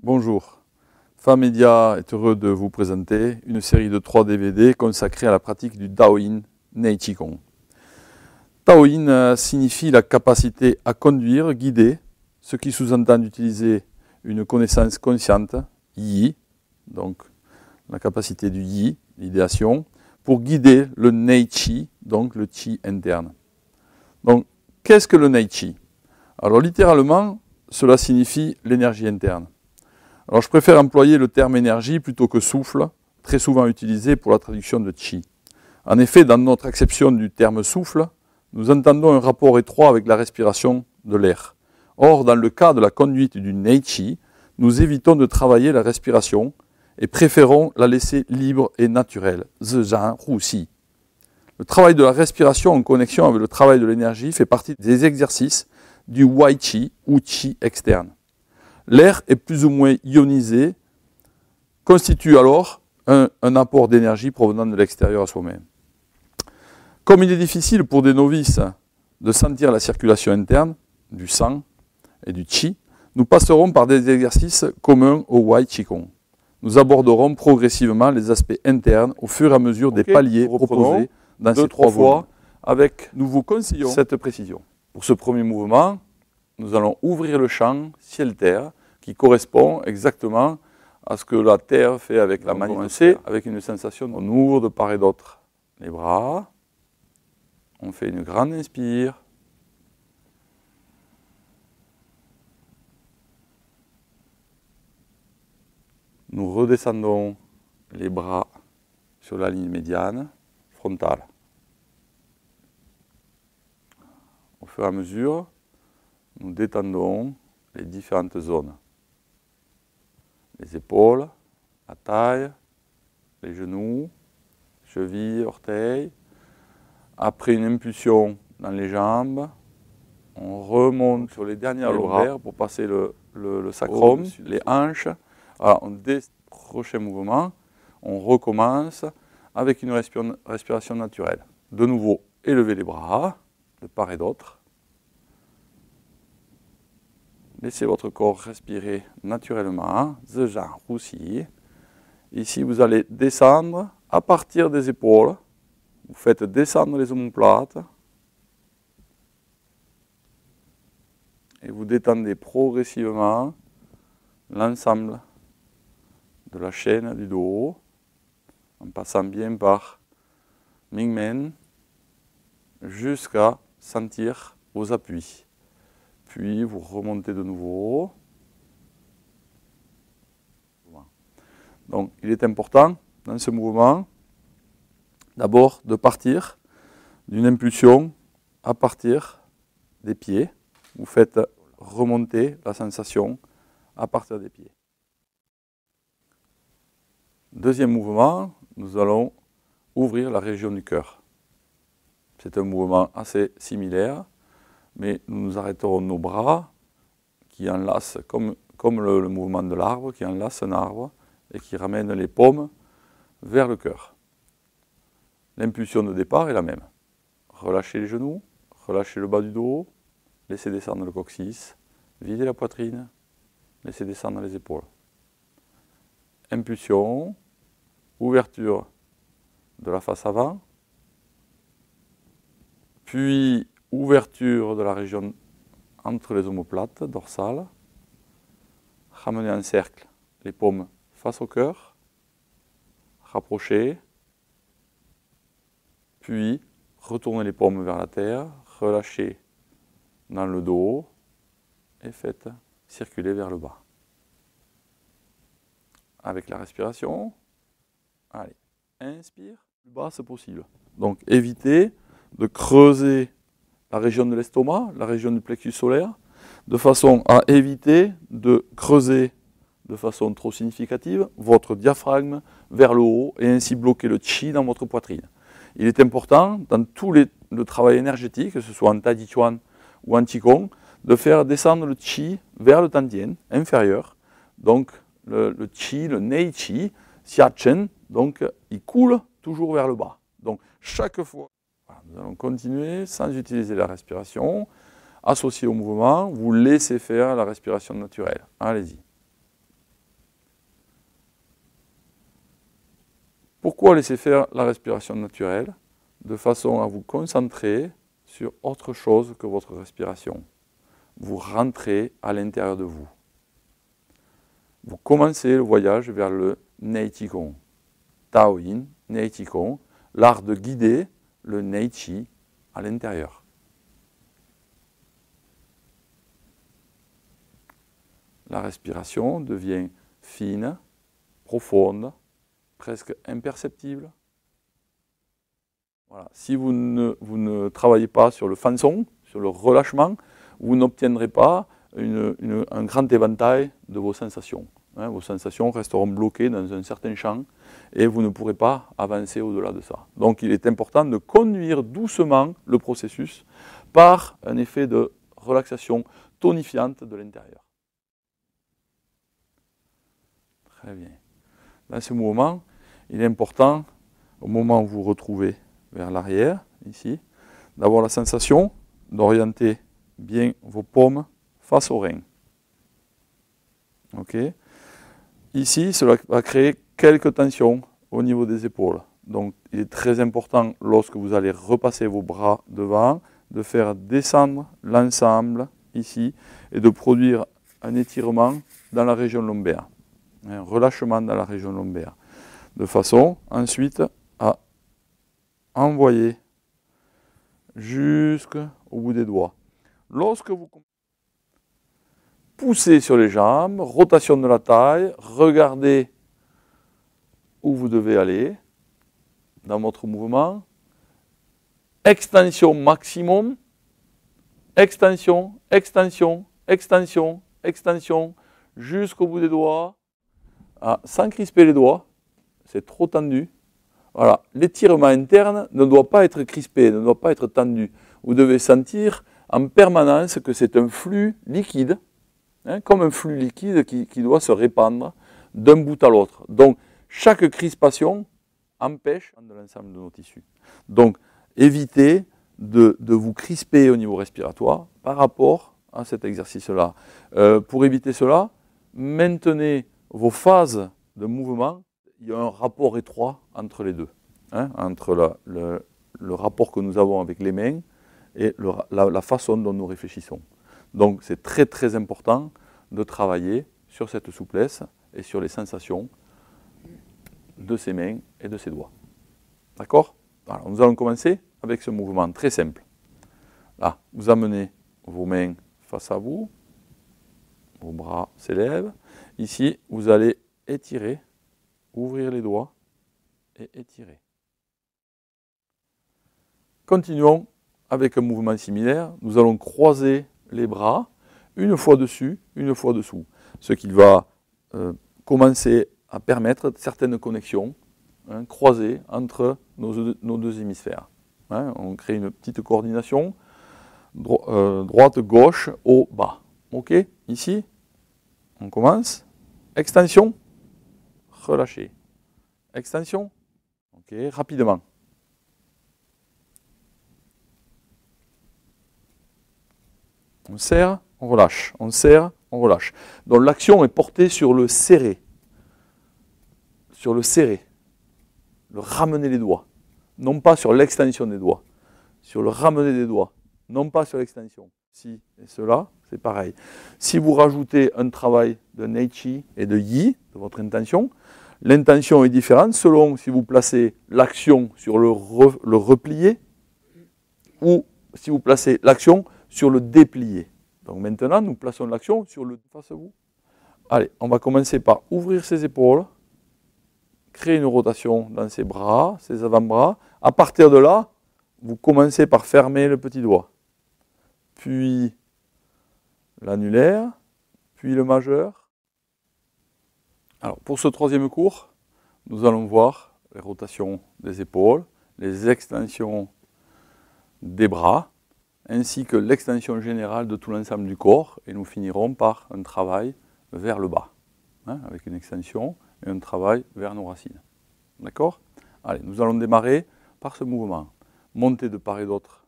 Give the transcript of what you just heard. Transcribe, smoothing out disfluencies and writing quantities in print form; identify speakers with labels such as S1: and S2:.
S1: Bonjour, Famedia est heureux de vous présenter une série de 3 DVD consacrée à la pratique du Daoyin Nei Qigong. Daoyin signifie la capacité à conduire, guider, ce qui sous-entend d'utiliser une connaissance consciente, Yi, donc la capacité du Yi, l'idéation, pour guider le Nei Qi, donc le Qi interne. Donc, qu'est-ce que le Nei Qi? Alors littéralement, cela signifie l'énergie interne. Alors je préfère employer le terme énergie plutôt que souffle, très souvent utilisé pour la traduction de Qi. En effet, dans notre acception du terme souffle, nous entendons un rapport étroit avec la respiration de l'air. Or, dans le cas de la conduite du Nei Qi, nous évitons de travailler la respiration et préférons la laisser libre et naturelle, Zizhan Hu Xi. Le travail de la respiration en connexion avec le travail de l'énergie fait partie des exercices du Wai Qi ou Qi externe. L'air est plus ou moins ionisé, constitue alors un apport d'énergie provenant de l'extérieur à soi-même. Comme il est difficile pour des novices de sentir la circulation interne du sang et du Qi, nous passerons par des exercices communs au Wai Qigong. Nous aborderons progressivement les aspects internes au fur et à mesure des paliers proposés dans ces 3 voies avec, nous vous conseillons cette précision. Pour ce premier mouvement, nous allons ouvrir le champ ciel-terre qui correspond exactement à ce que la terre fait avec la magnétisme, avec une sensation. On ouvre de part et d'autre les bras, on fait une grande inspire. Nous redescendons les bras sur la ligne médiane, frontale. Au fur et à mesure, nous détendons les différentes zones. Les épaules, la taille, les genoux, chevilles, orteils. Après une impulsion dans les jambes, on remonte sur les dernières lombaires pour passer le sacrum, les hanches. Alors, prochain mouvement, on recommence avec une respiration naturelle. De nouveau, élevez les bras de part et d'autre. Laissez votre corps respirer naturellement, Zizhan Hu Xi. Ici, vous allez descendre à partir des épaules. Vous faites descendre les omoplates. Et vous détendez progressivement l'ensemble de la chaîne du dos, en passant bien par Mingmen, jusqu'à sentir vos appuis. Puis vous remontez de nouveau. Donc il est important dans ce mouvement d'abord de partir d'une impulsion à partir des pieds. Vous faites remonter la sensation à partir des pieds. Deuxième mouvement, nous allons ouvrir la région du cœur. C'est un mouvement assez similaire, mais nous nous arrêterons nos bras qui enlacent, comme le mouvement de l'arbre, qui enlace un arbre et qui ramène les paumes vers le cœur. L'impulsion de départ est la même. Relâchez les genoux, relâchez le bas du dos, laissez descendre le coccyx, videz la poitrine, laissez descendre les épaules. Impulsion, ouverture de la face avant, puis ouverture de la région entre les omoplates dorsales, ramenez en cercle les paumes face au cœur, rapprochez, puis retournez les paumes vers la terre, relâchez dans le dos et faites circuler vers le bas. Avec la respiration, allez, inspire, plus bas c'est possible. Donc évitez de creuser la région de l'estomac, la région du plexus solaire, de façon à éviter de creuser de façon trop significative votre diaphragme vers le haut et ainsi bloquer le Qi dans votre poitrine. Il est important, dans tout le travail énergétique, que ce soit en Tai Chi Chuan ou en Qigong, de faire descendre le Qi vers le Tantien inférieur. Donc le Qi, le Nei Qi, Xia Chen, donc il coule toujours vers le bas. Donc chaque fois, nous allons continuer sans utiliser la respiration. Associé au mouvement, vous laissez faire la respiration naturelle. Allez-y. Pourquoi laisser faire la respiration naturelle? De façon à vous concentrer sur autre chose que votre respiration. Vous rentrez à l'intérieur de vous. Vous commencez le voyage vers le Neichikon. Taoyin, Neichikon, l'art de guider le Neichi à l'intérieur. La respiration devient fine, profonde, presque imperceptible. Voilà. Si vous ne travaillez pas sur le fansong, sur le relâchement, vous n'obtiendrez pas un grand éventail de vos sensations. Hein, vos sensations resteront bloquées dans un certain champ et vous ne pourrez pas avancer au-delà de ça. Donc il est important de conduire doucement le processus par un effet de relaxation tonifiante de l'intérieur. Très bien. Dans ce mouvement, il est important, au moment où vous vous retrouvez vers l'arrière, ici, d'avoir la sensation d'orienter bien vos paumes face aux reins. Ok. Ici, cela va créer quelques tensions au niveau des épaules. Donc, il est très important, lorsque vous allez repasser vos bras devant, de faire descendre l'ensemble ici et de produire un étirement dans la région lombaire, un relâchement dans la région lombaire, de façon ensuite à envoyer jusqu'au bout des doigts. Lorsque vous poussez sur les jambes, rotation de la taille, regardez où vous devez aller dans votre mouvement, extension maximum, extension, extension, extension, extension, jusqu'au bout des doigts, sans crisper les doigts, c'est trop tendu. Voilà, l'étirement interne ne doit pas être crispé, ne doit pas être tendu. Vous devez sentir en permanence que c'est un flux liquide, hein, comme un flux liquide qui doit se répandre d'un bout à l'autre. Donc, chaque crispation empêche de l'ensemble de nos tissus. Donc, évitez de vous crisper au niveau respiratoire par rapport à cet exercice-là. Pour éviter cela, maintenez vos phases de mouvement. Il y a un rapport étroit entre les deux, hein, entre le rapport que nous avons avec les mains et la façon dont nous réfléchissons. Donc c'est très très important de travailler sur cette souplesse et sur les sensations de ses mains et de ses doigts. D'accord? Alors, nous allons commencer avec ce mouvement très simple. Là, vous amenez vos mains face à vous, vos bras s'élèvent. Ici, vous allez étirer, ouvrir les doigts et étirer. Continuons avec un mouvement similaire. Nous allons croiser les bras, une fois dessus, une fois dessous. Ce qui va commencer à permettre certaines connexions, hein, croisées entre nos deux hémisphères. Hein, on crée une petite coordination, droite, gauche, haut, bas. Ok, ici, on commence. Extension, relâchez. Extension, ok, rapidement. On serre, on relâche. On serre, on relâche. Donc l'action est portée sur le serrer. Sur le serrer. Le ramener les doigts. Non pas sur l'extension des doigts. Sur le ramener des doigts. Non pas sur l'extension. Si et cela, c'est pareil. Si vous rajoutez un travail de Neichi et de Yi, de votre intention, l'intention est différente selon si vous placez l'action sur le replié ou si vous placez l'action sur le déplié. Donc maintenant, nous plaçons l'action sur le face à vous. Allez, on va commencer par ouvrir ses épaules, créer une rotation dans ses bras, ses avant-bras. À partir de là, vous commencez par fermer le petit doigt, puis l'annulaire, puis le majeur. Alors, pour ce troisième cours, nous allons voir les rotations des épaules, les extensions des bras, ainsi que l'extension générale de tout l'ensemble du corps, et nous finirons par un travail vers le bas, hein, avec une extension et un travail vers nos racines. D'accord? Allez, nous allons démarrer par ce mouvement. Montez de part et d'autre